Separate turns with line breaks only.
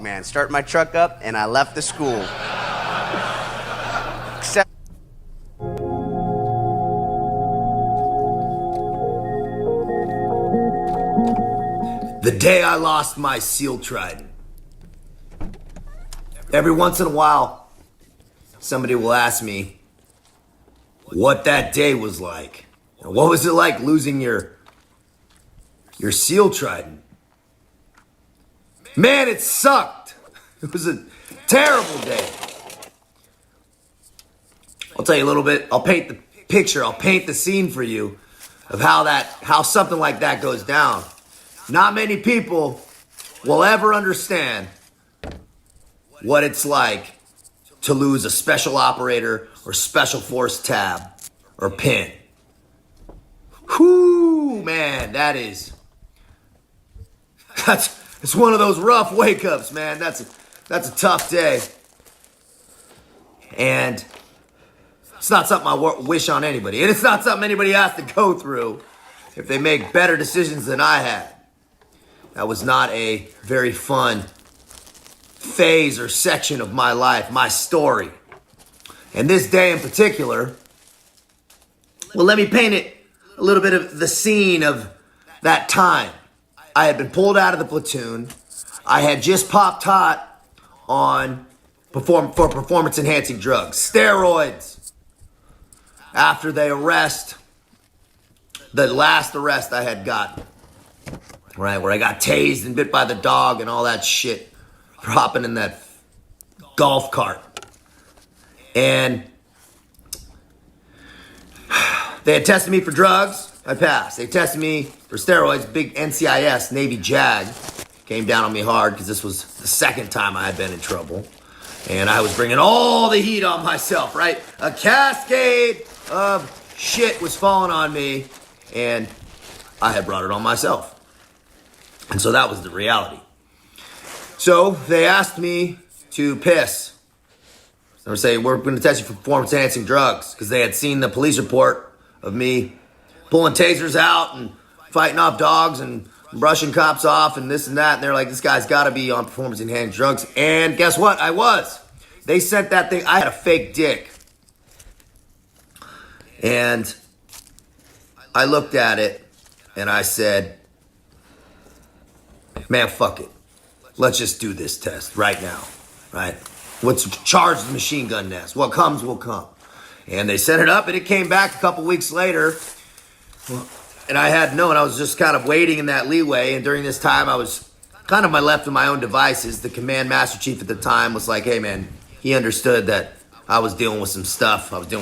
man. Start my truck up, and I left the school. Except
the day I lost my seal trident. Every once in a while, somebody will ask me what that day was like. What was it like losing your seal trident? Man, it sucked. It was a terrible day. I'll tell you a little bit. I'll paint the picture. I'll paint the scene for you of how something like that goes down. Not many people will ever understand what it's like to lose a special operator or special force tab or pin. Whoo, man, it's one of those rough wake-ups, man. That's a tough day. And it's not something I wish on anybody. And it's not something anybody has to go through if they make better decisions than I had. That was not a very fun phase or section of my life, my story. And this day in particular, well, let me paint it a little bit of the scene of that time. I had been pulled out of the platoon. I had just popped hot on for performance-enhancing drugs, steroids. After the last arrest I had gotten, right, where I got tased and bit by the dog and all that shit for hopping in that golf cart. And they had tested me for drugs. I passed. They tested me for steroids. Big NCIS, Navy JAG, came down on me hard because this was the second time I had been in trouble. And I was bringing all the heat on myself, right? A cascade of shit was falling on me, and I had brought it on myself. And so that was the reality. So they asked me to piss. They were saying, we're going to test you for performance-enhancing drugs, because they had seen the police report of me pulling tasers out and fighting off dogs and brushing cops off and this and that. And they're like, this guy's got to be on performance-enhancing drugs. And guess what? I was. They sent that thing. I had a fake dick. And I looked at it and I said, man, fuck it. Let's just do this test right now, right? What's charged the machine gun nest? What comes will come. And they set it up, and it came back a couple weeks later. And I had known, I was just kind of waiting in that leeway. And during this time, I was kind of left to my own devices. The command master chief at the time was like, hey, man, he understood that I was dealing with some stuff. I was dealing with